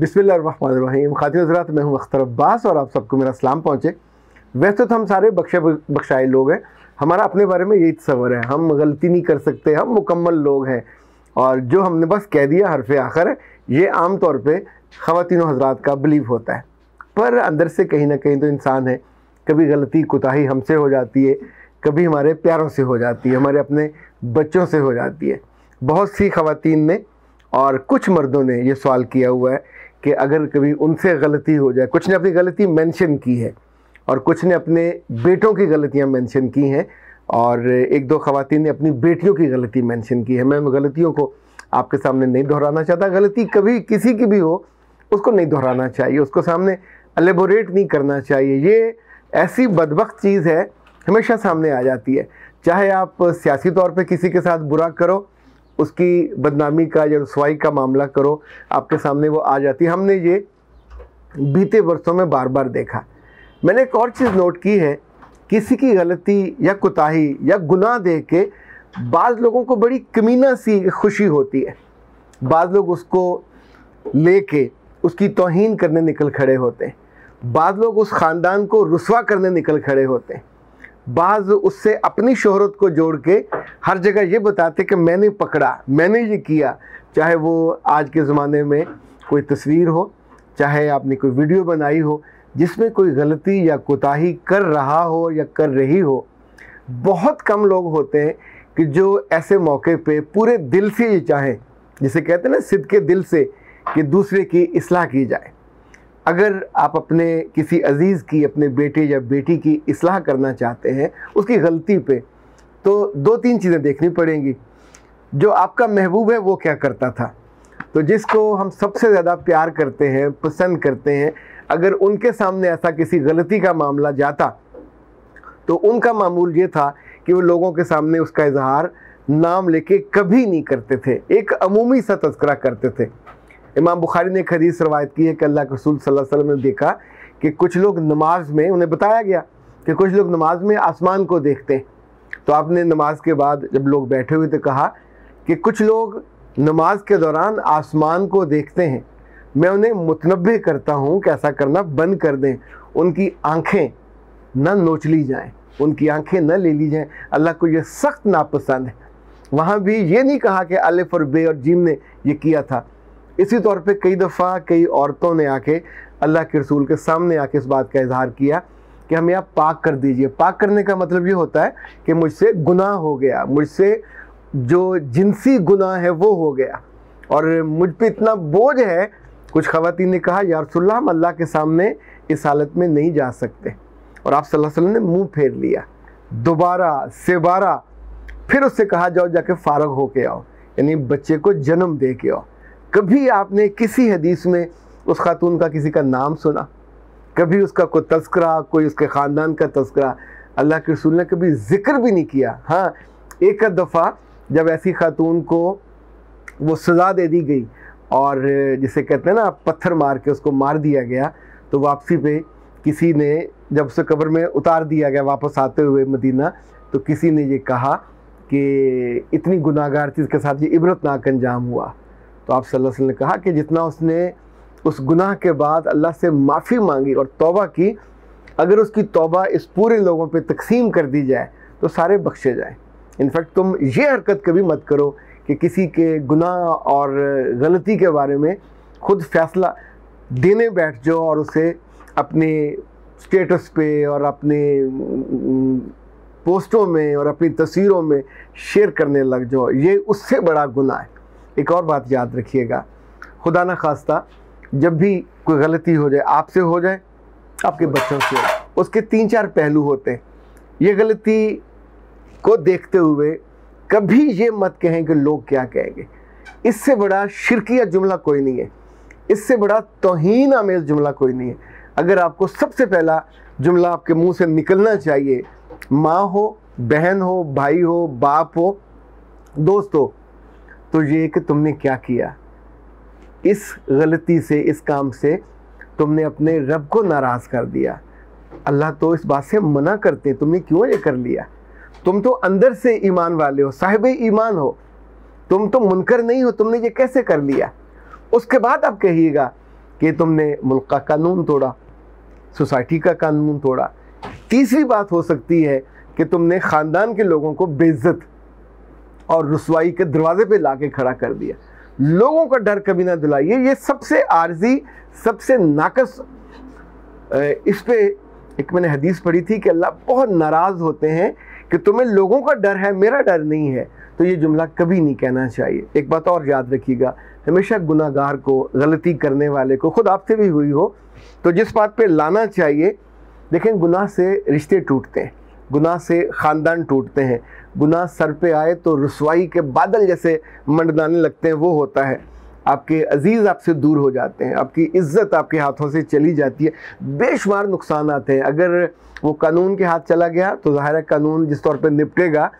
बिस्मिल्लाहिर्रहमानिर्रहीम। खातिन हज़रात, मैं हूँ अख्तर अब्बास और आप सबको मेरा सलाम पहुँचे। वैसे तो हम सारे बख्शे बख्शाए लोग हैं, हमारा अपने बारे में यही तस्वर है, हम गलती नहीं कर सकते, हम मुकम्मल लोग हैं। और जो हमने बस कह दिया हरफ़े आखिर है, ये आम तौर पे ख़वातीन हज़रात का बिलीव होता है। पर अंदर से कहीं ना कहीं तो इंसान है, कभी गलती कोताही हमसे हो जाती है, कभी हमारे प्यारों से हो जाती है, हमारे अपने बच्चों से हो जाती है। बहुत सी ख़वातीन ने और कुछ मर्दों ने ये सवाल किया हुआ है कि अगर कभी उनसे गलती हो जाए, कुछ ने अपनी गलती मेंशन की है और कुछ ने अपने बेटों की गलतियां मेंशन की हैं और एक दो ख़वातीन ने अपनी बेटियों की गलती मेंशन की है। मैं गलतियों को आपके सामने नहीं दोहराना चाहता। गलती कभी किसी की भी हो, उसको नहीं दोहराना चाहिए, उसको सामने एलेबोरेट नहीं करना चाहिए। ये ऐसी बदबख्त चीज़ है, हमेशा सामने आ जाती है। चाहे आप सियासी तौर पर किसी के साथ बुरा करो, उसकी बदनामी का या रसवाई का मामला करो, आपके सामने वो आ जाती है। हमने ये बीते वर्षों में बार बार देखा। मैंने एक और चीज़ नोट की है, किसी की गलती या कोताही या गुनाह देख के बाज़ लोगों को बड़ी कमीना सी खुशी होती है। बाज़ लोग उसको लेके उसकी तौहीन करने निकल खड़े होते हैं, बाज़ लोग उस ख़ानदान को रुस्वा करने निकल खड़े होते हैं, बाज़ उससे अपनी शोहरत को जोड़ के हर जगह ये बताते कि मैंने पकड़ा, मैंने ये किया। चाहे वो आज के ज़माने में कोई तस्वीर हो, चाहे आपने कोई वीडियो बनाई हो जिसमें कोई गलती या कोताही कर रहा हो या कर रही हो। बहुत कम लोग होते हैं कि जो ऐसे मौके पे पूरे दिल से ये चाहें, जिसे कहते हैं ना सिद्क़े दिल से, कि दूसरे की इस्लाह की जाए। अगर आप अपने किसी अज़ीज़ की, अपने बेटे या बेटी की इस्लाह करना चाहते हैं उसकी गलती पे, तो दो तीन चीज़ें देखनी पड़ेंगी। जो आपका महबूब है वो क्या करता था, तो जिसको हम सबसे ज़्यादा प्यार करते हैं, पसंद करते हैं, अगर उनके सामने ऐसा किसी गलती का मामला जाता तो उनका मामूल ये था कि वो लोगों के सामने उसका इजहार नाम लेके कभी नहीं करते थे, एक अमूमी सा तज़किरा करते थे। इमाम बुखारी ने एक हदीस रवायत की है कि अल्लाह के रसूल सल्लल्लाहु अलैहि वसल्लम ने देखा कि कुछ लोग नमाज में, उन्हें बताया गया कि कुछ लोग नमाज में आसमान को देखते हैं। तो आपने नमाज के बाद जब लोग बैठे हुए तो कहा कि कुछ लोग नमाज के दौरान आसमान को देखते हैं, मैं उन्हें मुतनब्बे करता हूँ कि ऐसा करना बंद कर दें, उनकी आँखें न नोच ली जाएँ, उनकी आँखें न ले ली जाएँ, अल्लाह को ये सख्त नापसंद है। वहाँ भी ये नहीं कहा कि अलिफ और बे और जीम ने ये किया था। इसी तौर पे कई दफ़ा कई औरतों ने आके अल्लाह के रसूल के सामने आके इस बात का इजहार किया कि हमें आप पाक कर दीजिए। पाक करने का मतलब ये होता है कि मुझसे गुनाह हो गया, मुझसे जो जिनसी गुनाह है वो हो गया और मुझ पे इतना बोझ है। कुछ ख़वातीन ने कहा, या रसूलल्लाह, हम अल्लाह के सामने इस हालत में नहीं जा सकते। और आप सल्लल्लाहु अलैहि वसल्लम ने मुँह फेर लिया, दोबारा से बारा फिर उससे कहा, जाओ जाके फ़ारग होके आओ, यानी बच्चे को जन्म दे के आओ। कभी आपने किसी हदीस में उस खातून का किसी का नाम सुना? कभी उसका कोई तज़किरा, कोई उसके ख़ानदान का तज़किरा अल्लाह के रसूल ने कभी ज़िक्र भी नहीं किया। हाँ, एक दफ़ा जब ऐसी खातून को वो सज़ा दे दी गई और जिसे कहते हैं ना पत्थर मार के उसको मार दिया गया, तो वापसी पे किसी ने, जब उसे कब्र में उतार दिया गया वापस आते हुए मदीना, तो किसी ने ये कहा कि इतनी गुनाहगार थी, इसके साथ ये इबरतनाक अंजाम हुआ। तो आप सल्लल्लाहु अलैहि वसल्लम ने कहा कि जितना उसने उस गुनाह के बाद अल्लाह से माफ़ी मांगी और तौबा की, अगर उसकी तौबा इस पूरे लोगों पे तकसीम कर दी जाए तो सारे बख्शे जाएं। इनफैक्ट तुम ये हरकत कभी मत करो कि किसी के गुनाह और गलती के बारे में खुद फैसला देने बैठ जाओ और उसे अपने स्टेटस पे और अपने पोस्टों में और अपनी तस्वीरों में शेयर करने लग जाओ। ये उससे बड़ा गुनाह है। एक और बात याद रखिएगा, खुदा न खास्ता जब भी कोई गलती हो जाए, आपसे हो जाए, आपके बच्चों से, उसके तीन चार पहलू होते हैं। ये गलती को देखते हुए कभी ये मत कहें कि लोग क्या कहेंगे। इससे बड़ा शिरकिया जुमला कोई नहीं है, इससे बड़ा तौहीन आमेज़ जुमला कोई नहीं है। अगर आपको सबसे पहला जुमला आपके मुंह से निकलना चाहिए, माँ हो, बहन हो, भाई हो, बाप हो, दोस्त हो, तो ये कि तुमने क्या किया, इस गलती से, इस काम से तुमने अपने रब को नाराज़ कर दिया। अल्लाह तो इस बात से मना करते, तुमने क्यों ये कर लिया? तुम तो अंदर से ईमान वाले हो, साहिब ईमान हो, तुम तो मुनकर नहीं हो, तुमने ये कैसे कर लिया? उसके बाद आप कहिएगा कि तुमने मुल्क का कानून तोड़ा, सोसाइटी का कानून तोड़ा। तीसरी बात हो सकती है कि तुमने ख़ानदान के लोगों को बेइज्जत और रुसवाई के दरवाजे पे लाके खड़ा कर दिया। लोगों का डर कभी ना दिलाइए, ये सबसे आर्जी, सबसे नाकस। इस पे एक मैंने हदीस पढ़ी थी कि अल्लाह बहुत नाराज़ होते हैं कि तुम्हें लोगों का डर है, मेरा डर नहीं है। तो ये जुमला कभी नहीं कहना चाहिए। एक बात और याद रखिएगा, हमेशा गुनाहगार को, गलती करने वाले को, खुद आपसे भी हुई हो तो जिस बात पे लाना चाहिए, देखें गुनाह से रिश्ते टूटते हैं, गुनाह से ख़ानदान टूटते हैं, गुनाह सर पे आए तो रुसवाई के बादल जैसे मंडराने लगते हैं, वो होता है। आपके अजीज़ आपसे दूर हो जाते हैं, आपकी इज़्ज़त आपके हाथों से चली जाती है, बेशुमार नुकसान आते हैं। अगर वो कानून के हाथ चला गया तो ज़ाहिर है कानून जिस तौर पे निपटेगा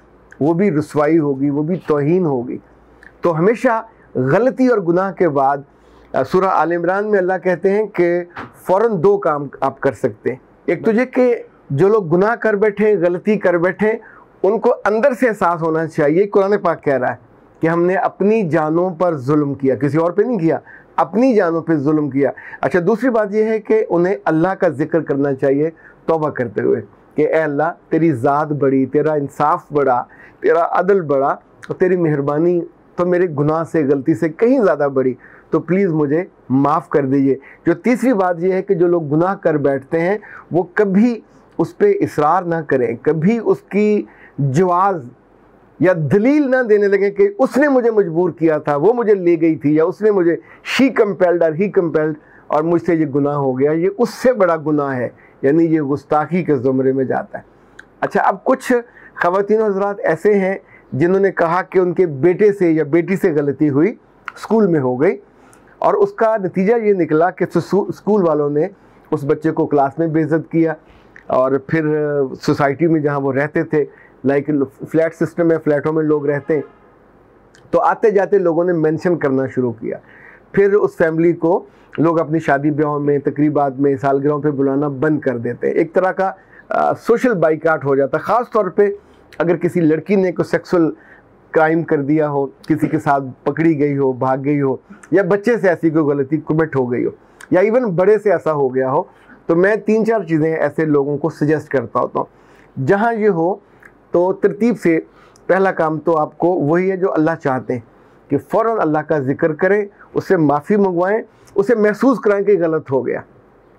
वो भी रुसवाई होगी, वो भी तौहीन होगी। तो हमेशा गलती और गुनाह के बाद सूरह आल इमरान में अल्लाह कहते हैं कि फ़ौरन दो काम आप कर सकते हैं। एक तो ये कि जो लोग गुनाह कर बैठे, गलती कर बैठे, उनको अंदर से एहसास होना चाहिए, कुरान पाक कह रहा है कि हमने अपनी जानों पर जुल्म किया, किसी और पे नहीं किया, अपनी जानों पे जुल्म किया। अच्छा, दूसरी बात यह है कि उन्हें अल्लाह का जिक्र करना चाहिए तौबा करते हुए कि ए अल्लाह, तेरी ज़ात बड़ी, तेरा इंसाफ बड़ा, तेरा अदल बड़ा और तेरी मेहरबानी तो मेरे गुनाह से, गलती से कहीं ज़्यादा बड़ी, तो प्लीज़ मुझे माफ़ कर दीजिए। जो तीसरी बात यह है कि जो लोग गुनाह कर बैठते हैं वो कभी उस पर इसरार ना करें, कभी उसकी जवाज़ या दलील ना देने लगे कि उसने मुझे मजबूर किया था, वो मुझे ले गई थी, या उसने मुझे शी कंपेल्ड और ही कंपेल्ड और मुझसे ये गुनाह हो गया। ये उससे बड़ा गुनाह है, यानी ये गुस्ताखी के ज़ुमरे में जाता है। अच्छा, अब कुछ ख़वातीन हज़रात ऐसे हैं जिन्होंने कहा कि उनके बेटे से या बेटी से गलती हुई, स्कूल में हो गई, और उसका नतीजा ये निकला कि स्कूल वालों ने उस बच्चे को क्लास में बेइज्जत किया, और फिर सोसाइटी में जहाँ वो रहते थे, लाइक फ्लैट सिस्टम है, फ्लैटों में लोग रहते हैं, तो आते जाते लोगों ने मेंशन करना शुरू किया। फिर उस फैमिली को लोग अपनी शादी ब्याह में, तकरीबात में, सालगिरहों पे बुलाना बंद कर देते हैं। एक तरह का सोशल बाइकाट हो जाता है। ख़ास तौर पे अगर किसी लड़की ने कोई सेक्सुअल क्राइम कर दिया हो, किसी के साथ पकड़ी गई हो, भाग गई हो, या बच्चे से ऐसी कोई गलती कमिट हो गई हो, या इवन बड़े से ऐसा हो गया हो, तो मैं 3-4 चीज़ें ऐसे लोगों को सजेस्ट करता होता हूँ। जहाँ ये हो तो तरतीब से पहला काम तो आपको वही है जो अल्लाह चाहते हैं कि फ़ौरन अल्लाह का ज़िक्र करें, उससे माफ़ी मंगवाएं, उसे महसूस कराएं कि गलत हो गया,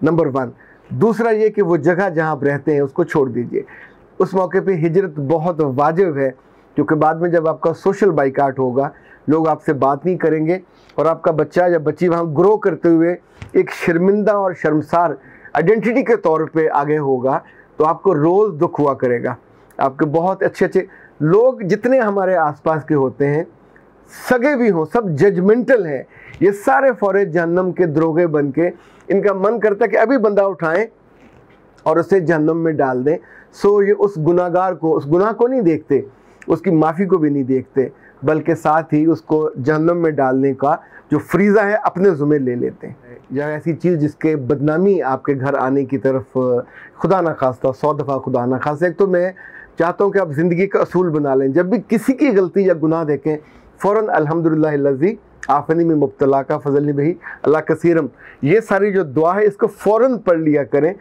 नंबर 1। दूसरा ये कि वो जगह जहाँ आप रहते हैं उसको छोड़ दीजिए। उस मौके पे हिजरत बहुत वाजिब है, क्योंकि बाद में जब आपका सोशल बाइकाट होगा, लोग आपसे बात नहीं करेंगे, और आपका बच्चा या बच्ची वहाँ ग्रो करते हुए एक शर्मिंदा और शर्मसार आइडेंटिटी के तौर पे आगे होगा, तो आपको रोज़ दुख हुआ करेगा। आपके बहुत अच्छे अच्छे लोग जितने हमारे आसपास के होते हैं, सगे भी हों, सब जजमेंटल हैं, ये सारे फौरे जहन्नम के दरोगे बन के, इनका मन करता है कि अभी बंदा उठाएं और उसे जहन्नम में डाल दें। सो ये उस गुनाहगार को, उस गुनाह को नहीं देखते, उसकी माफ़ी को भी नहीं देखते, बल्कि साथ ही उसको जहन्नम में डालने का जो फ्रीज़ा है अपने ज़ुम्मे ले लेते हैं। या ऐसी चीज़ जिसके बदनामी आपके घर आने की तरफ खुदा ना खास्ता 100 दफ़ा खुदा ना खास्ता। एक तो मैं चाहता हूँ कि आप ज़िंदगी का असूल बना लें, जब भी किसी की गलती या गुनाह देखें फ़ौरन अल्हम्दुलिल्लाहिल्लज़ी आफ़नी में मुब्तला का फ़ज़लनी बही अल्लाह कसीरम, ये सारी जो दुआ है इसको फ़ौरन पढ़ लिया करें।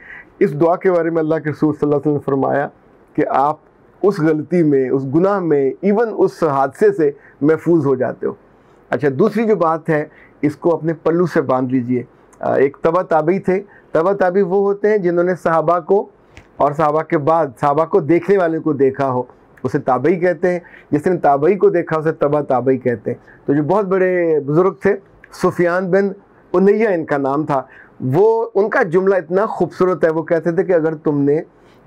इस दुआ के बारे में अल्लाह के रसूल सल्लल्लाहु अलैहि वसल्लम ने फरमाया कि आप उस गलती में, उस गुनाह में, इवन उस हादसे से महफूज हो जाते हो। अच्छा, दूसरी जो बात है, इसको अपने पल्लू से बांध लीजिए। एक तबा ताबी थे, तबा ताबी वो होते हैं जिन्होंने सहाबा को और सहाबा के बाद सहाबा को देखने वाले को देखा हो, उसे ताबई कहते हैं। जिसने ताबई को देखा उसे तबा ताबई कहते हैं। तो जो बहुत बड़े बुज़ुर्ग थे, सुफियान बिन उनैया इनका नाम था, वो उनका जुमला इतना खूबसूरत है। वो कहते थे कि अगर तुमने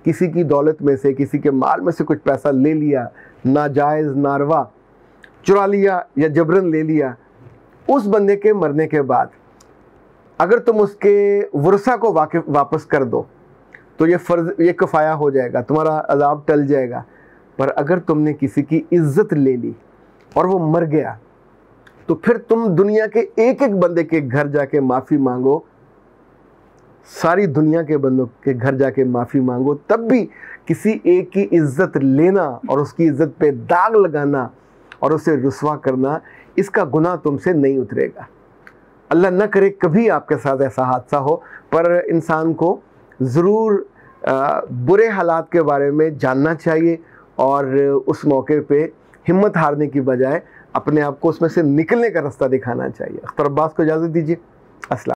किसी की दौलत में से, किसी के माल में से कुछ पैसा ले लिया, नाजायज़ नारवा चुरा लिया या जबरन ले लिया, उस बंदे के मरने के बाद अगर तुम उसके वरसा को वापस कर दो तो ये कफ़ाया हो जाएगा, तुम्हारा अज़ाब टल जाएगा। पर अगर तुमने किसी की इज़्ज़त ले ली और वो मर गया, तो फिर तुम दुनिया के एक एक बंदे के घर जाके माफ़ी मांगो, सारी दुनिया के बंदों के घर जाके माफ़ी मांगो, तब भी किसी एक की इज़्ज़त लेना और उसकी इज़्ज़त पे दाग लगाना और उसे रुसवा करना, इसका गुनाह तुमसे नहीं उतरेगा। अल्लाह न करे कभी आपके साथ ऐसा हादसा हो, पर इंसान को ज़रूर बुरे हालात के बारे में जानना चाहिए और उस मौके पे हिम्मत हारने की बजाय अपने आप को उसमें से निकलने का रास्ता दिखाना चाहिए। अख्तर अब्बास को इजाज़त दीजिए। अस्सलाम।